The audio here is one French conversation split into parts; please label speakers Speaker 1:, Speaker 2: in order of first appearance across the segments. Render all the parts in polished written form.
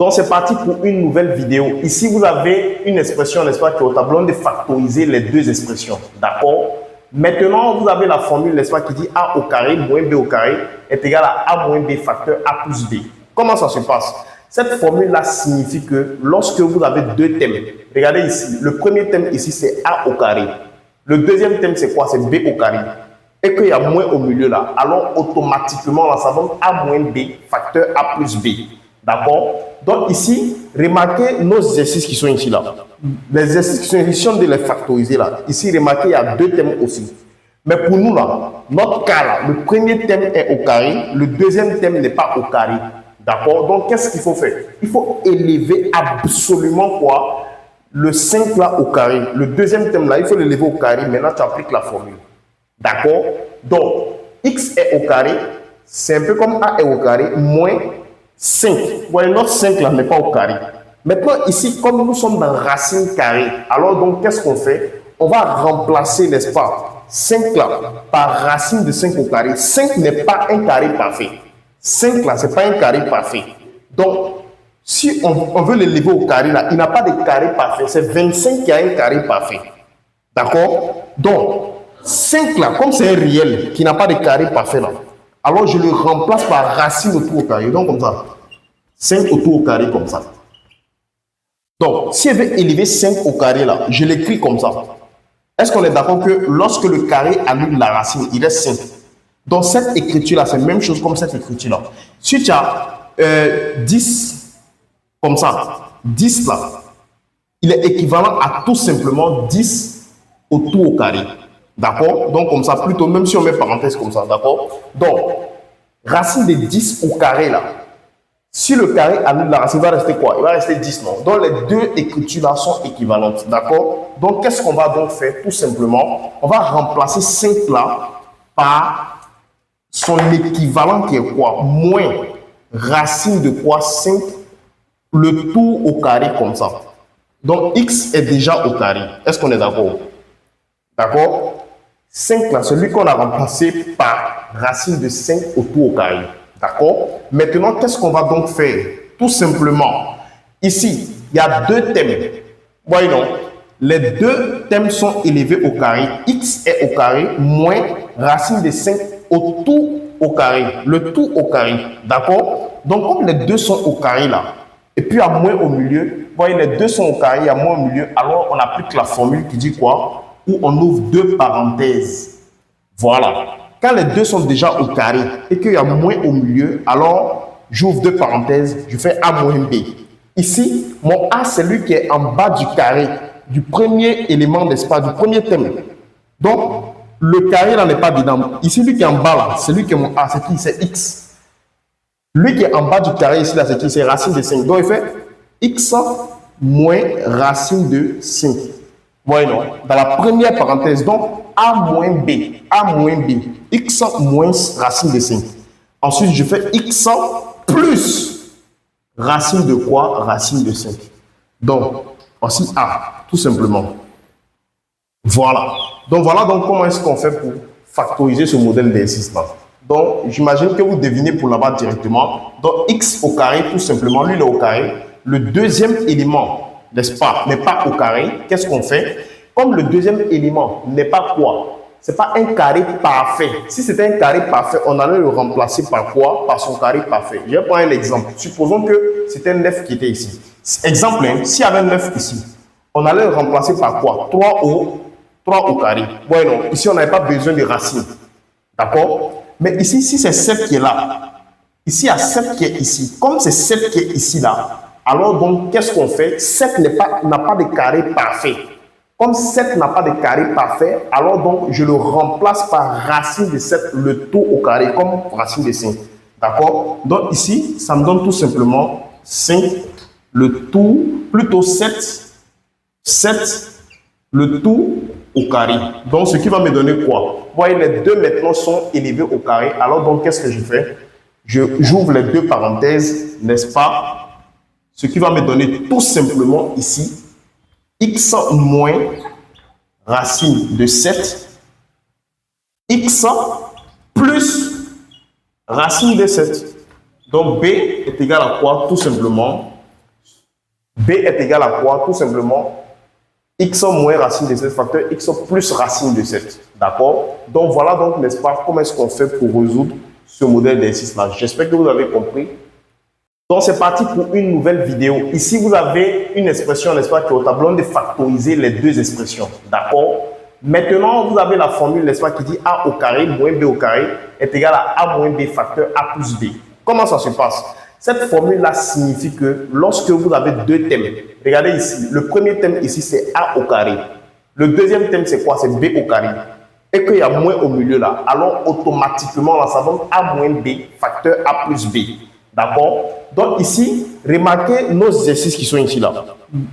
Speaker 1: Donc, c'est parti pour une nouvelle vidéo. Ici, vous avez une expression, n'est-ce pas, qui est au tableau de factoriser les deux expressions. D'accord? Maintenant, vous avez la formule, n'est-ce pas, qui dit A au carré moins B au carré est égal à A moins B facteur A plus B. Comment ça se passe? Cette formule-là signifie que lorsque vous avez deux thèmes, regardez ici, le premier thème ici, c'est A au carré. Le deuxième thème, c'est quoi? C'est B au carré. Et qu'il y a moins au milieu là, alors automatiquement, là, ça donne A moins B facteur A plus B. D'accord? Donc ici, remarquez nos exercices qui sont ici là. Les exercices qui sont ici, si on les factoriser là, ici, remarquez, il y a deux thèmes aussi. Mais pour nous là, notre cas là, le premier thème est au carré, le deuxième thème n'est pas au carré. D'accord? Donc qu'est-ce qu'il faut faire? Il faut élever absolument quoi? Le 5 là au carré. Le deuxième thème là, il faut l'élever au carré. Maintenant, tu appliques la formule. D'accord? Donc, x est au carré, c'est un peu comme a est au carré, moins 5. Vous voyez, notre 5 là n'est pas au carré. Maintenant, ici, comme nous sommes dans racine carrée, alors donc, qu'est-ce qu'on fait? On va remplacer, n'est-ce pas, 5 là par racine de 5 au carré. 5 n'est pas un carré parfait. 5 là, ce n'est pas un carré parfait. Donc, si on veut l'élever au carré là, il n'a pas de carré parfait. C'est 25 qui a un carré parfait. D'accord? Donc, 5 là, comme c'est un réel qui n'a pas de carré parfait là, alors je le remplace par racine autour au carré. Donc comme ça, 5 autour au carré comme ça. Donc, si je veux élever 5 au carré là, je l'écris comme ça. Est-ce qu'on est d'accord que lorsque le carré annule la racine, il est 5? Donc cette écriture là, c'est la même chose comme cette écriture là. Si tu as 10 comme ça, 10 là, il est équivalent à tout simplement 10 autour au carré. D'accord? Donc, comme ça, plutôt, même si on met parenthèse comme ça, d'accord? Donc, racine de 10 au carré, là. Si le carré annule la racine, il va rester quoi? Il va rester 10, non? Donc, les deux écritures-là sont équivalentes, d'accord? Donc, qu'est-ce qu'on va donc faire? Tout simplement, on va remplacer 5 là par son équivalent qui est quoi? Moins racine de quoi? 5, le tout au carré comme ça. Donc, x est déjà au carré. Est-ce qu'on est d'accord? D'accord? 5 là, celui qu'on a remplacé par racine de 5 autour au carré. D'accord? Maintenant, qu'est-ce qu'on va donc faire? Tout simplement, ici, il y a deux thèmes. Voyons, les deux thèmes sont élevés au carré. X est au carré moins racine de 5 autour au carré. Le tout au carré. D'accord? Donc, comme les deux sont au carré là, et puis il y a moins au milieu, voyez, les deux sont au carré, il y a moins au milieu, alors on applique la formule qui dit quoi? Où on ouvre deux parenthèses. Voilà. Quand les deux sont déjà au carré et qu'il y a moins au milieu, alors j'ouvre deux parenthèses, je fais A moins B. Ici, mon A, c'est lui qui est en bas du carré, du premier élément d'espace, du premier thème. Donc, le carré là n'est pas dedans. Ici, lui qui est en bas là, c'est lui qui est mon A, c'est qui? C'est X. Lui qui est en bas du carré ici, là, c'est qui? C'est racine de 5. Donc, il fait X moins racine de 5. Voyons, dans la première parenthèse, donc A moins B, X moins racine de 5. Ensuite, je fais X plus racine de quoi? Racine de 5. Donc, voici A, tout simplement. Voilà. Donc, voilà donc comment est-ce qu'on fait pour factoriser ce modèle d'exercice là. Donc, j'imagine que vous devinez pour là-bas directement. Donc, X au carré, tout simplement, lui, il est au carré. Le deuxième élément, n'est-ce pas, n'est pas au carré. Qu'est-ce qu'on fait? Comme le deuxième élément n'est pas quoi? Ce n'est pas un carré parfait. Si c'était un carré parfait, on allait le remplacer par quoi? Par son carré parfait. Je vais prendre un exemple. Supposons que c'était un 9 qui était ici. Exemple, hein, s'il y avait un 9 ici, on allait le remplacer par quoi? 3 au carré. Bon, non, ici, on n'avait pas besoin de racines. D'accord? Mais ici, si c'est 7 qui est là, ici, il y a 7 qui est ici. Comme c'est 7 qui est ici, là, alors donc, qu'est-ce qu'on fait? 7 n'a pas de carré parfait. Comme 7 n'a pas de carré parfait, alors donc, je le remplace par racine de 7, le tout au carré, comme racine de 5. D'accord? Donc ici, ça me donne tout simplement 5, le tout, plutôt 7, le tout au carré. Donc, ce qui va me donner quoi? Vous voyez, les deux maintenant sont élevés au carré. Alors donc, qu'est-ce que je fais? J'ouvre les deux parenthèses, n'est-ce pas? Ce qui va me donner tout simplement ici, X moins racine de 7, X plus racine de 7. Donc, B est égal à quoi? Tout simplement B est égal à quoi? Tout simplement, x moins racine de 7 facteur x plus racine de 7. D'accord? Donc voilà donc, n'est-ce pas, comment est-ce qu'on fait pour résoudre ce modèle d'exercice-là. J'espère que vous avez compris. Donc c'est parti pour une nouvelle vidéo. Ici, vous avez une expression, n'est-ce pas, qui est au tableau de factoriser les deux expressions. D'accord? Maintenant, vous avez la formule, n'est-ce pas, qui dit a au carré moins b au carré est égal à a moins b facteur a plus b. Comment ça se passe? Cette formule-là signifie que lorsque vous avez deux thèmes, regardez ici, le premier thème ici, c'est a au carré. Le deuxième thème, c'est quoi? C'est b au carré. Et qu'il y a moins au milieu là, alors automatiquement, là, ça donne a moins b facteur a plus b. D'accord? Donc ici, remarquez nos exercices qui sont ici là.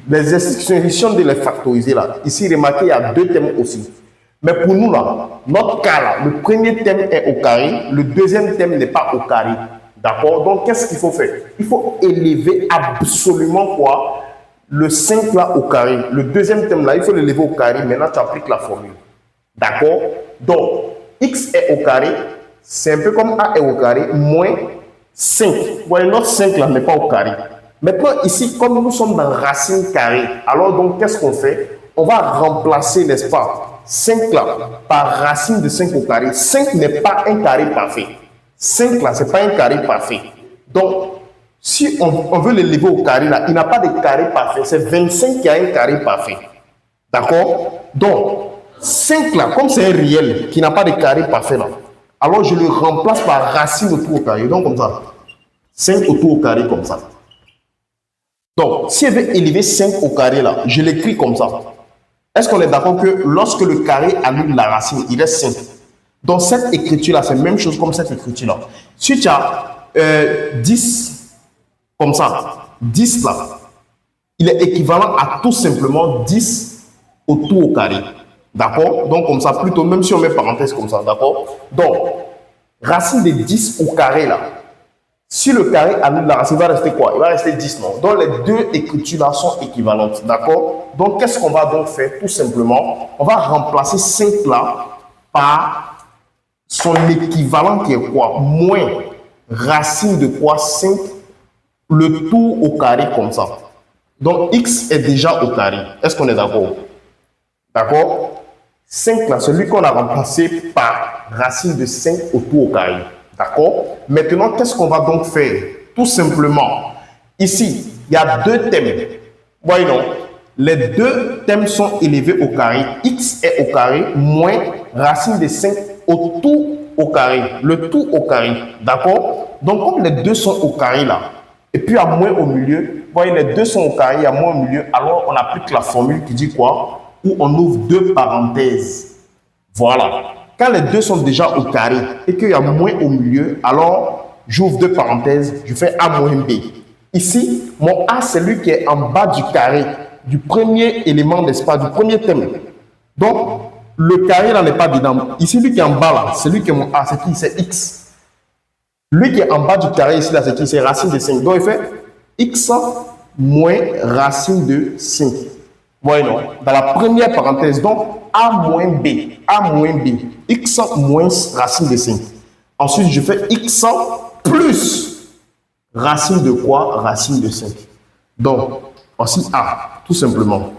Speaker 1: Les exercices qui sont ici, si on doit les factoriser là. Ici, remarquez, il y a deux thèmes aussi. Mais pour nous là, notre cas là, le premier thème est au carré, le deuxième thème n'est pas au carré. D'accord? Donc qu'est-ce qu'il faut faire? Il faut élever absolument quoi? Le 5 là au carré. Le deuxième thème là, il faut l'élever au carré. Maintenant, tu appliques la formule. D'accord? Donc, x est au carré, c'est un peu comme a est au carré, moins 5. Vous voyez, notre 5 là n'est pas au carré. Maintenant, ici, comme nous sommes dans racine carrée, alors donc, qu'est-ce qu'on fait? On va remplacer, n'est-ce pas, 5 là par racine de 5 au carré. 5 n'est pas un carré parfait. 5 là, ce n'est pas un carré parfait. Donc, si on veut l'élever au carré là, il n'a pas de carré parfait. C'est 25 qui a un carré parfait. D'accord? Donc, 5 là, comme c'est un réel qui n'a pas de carré parfait là, alors je le remplace par racine autour au carré. Donc comme ça, 5 autour au carré comme ça. Donc, si je veux élever 5 au carré là, je l'écris comme ça. Est-ce qu'on est d'accord que lorsque le carré annule la racine, il est 5? Donc cette écriture là, c'est la même chose comme cette écriture là. Si tu as 10 comme ça, 10 là, il est équivalent à tout simplement 10 autour au carré. D'accord? Donc, comme ça, plutôt, même si on met parenthèse comme ça, d'accord? Donc, racine de 10 au carré, là. Si le carré annule la racine, il va rester quoi? Il va rester 10, non? Donc, les deux écritures-là sont équivalentes, d'accord? Donc, qu'est-ce qu'on va donc faire? Tout simplement, on va remplacer 5 là par son équivalent qui est quoi? Moins racine de quoi? 5, le tout au carré comme ça. Donc, x est déjà au carré. Est-ce qu'on est d'accord? D'accord? 5 là, celui qu'on a remplacé par racine de 5 autour au carré. D'accord? Maintenant, qu'est-ce qu'on va donc faire? Tout simplement, ici, il y a deux thèmes. Voyons, les deux thèmes sont élevés au carré. X est au carré moins racine de 5 autour au carré. Le tout au carré. D'accord? Donc, comme les deux sont au carré là, et puis il y a moins au milieu, voyez, les deux sont au carré, il y a moins au milieu, alors on applique la formule qui dit quoi? Où on ouvre deux parenthèses. Voilà. Quand les deux sont déjà au carré et qu'il y a moins au milieu, alors j'ouvre deux parenthèses, je fais A moins B. Ici, mon A, c'est lui qui est en bas du carré, du premier élément d'espace, du premier thème. Donc, le carré là n'est pas dedans. Ici, lui qui est en bas là, c'est lui qui est mon A, c'est qui? C'est X. Lui qui est en bas du carré ici là, c'est qui? C'est racine de 5. Donc, il fait X moins racine de 5. Voyons, dans la première parenthèse, donc A moins B, X moins racine de 5. Ensuite, je fais X plus racine de quoi? Racine de 5. Donc, voici A, tout simplement.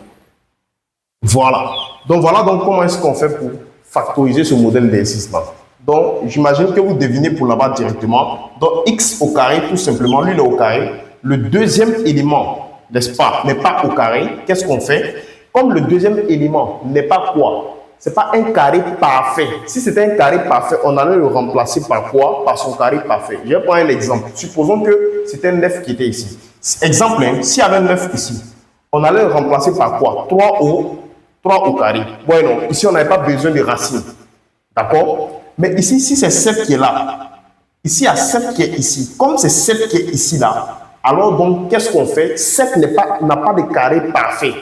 Speaker 1: Voilà. Donc, voilà donc comment est-ce qu'on fait pour factoriser ce modèle d'exercice-là. Donc, j'imagine que vous devinez pour là-bas directement. Donc, X au carré, tout simplement, lui, il est au carré. Le deuxième élément, n'est-ce pas, n'est pas au carré, qu'est-ce qu'on fait? Comme le deuxième élément n'est pas quoi? Ce n'est pas un carré parfait. Si c'était un carré parfait, on allait le remplacer par quoi? Par son carré parfait. Je vais prendre un exemple. Supposons que c'était un 9 qui était ici. Exemple, hein, s'il y avait un 9 ici, on allait le remplacer par quoi? 3 au carré. Bon, non, ici, on n'avait pas besoin de racines. D'accord? Mais ici, si c'est 7 qui est là, ici, il y a 7 qui est ici. Comme c'est 7 qui est ici, là, alors donc, qu'est-ce qu'on fait? 7 n'a pas de carré parfait.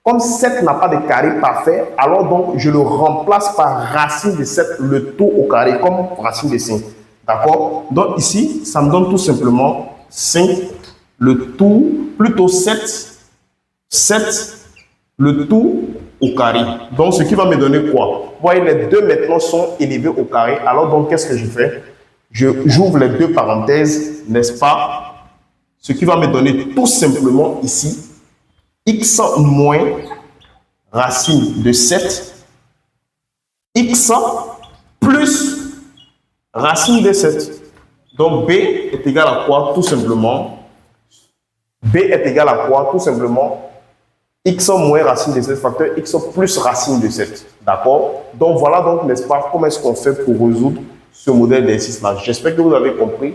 Speaker 1: Comme 7 n'a pas de carré parfait, alors donc, je le remplace par racine de 7, le tout au carré, comme racine de 5. D'accord? Donc ici, ça me donne tout simplement 5, le tout, plutôt 7, le tout au carré. Donc, ce qui va me donner quoi? Vous voyez, les deux maintenant sont élevés au carré. Alors donc, qu'est-ce que je fais? J'ouvre les deux parenthèses, n'est-ce pas? Ce qui va me donner tout simplement ici x moins racine de 7, x plus racine de 7. Donc, B est égal à quoi? Tout simplement, B est égal à quoi? Tout simplement, x moins racine de 7 facteur x plus racine de 7. D'accord? Donc, voilà donc, n'est-ce pas, comment est-ce qu'on fait pour résoudre ce modèle d'exercice-là. J'espère que vous avez compris.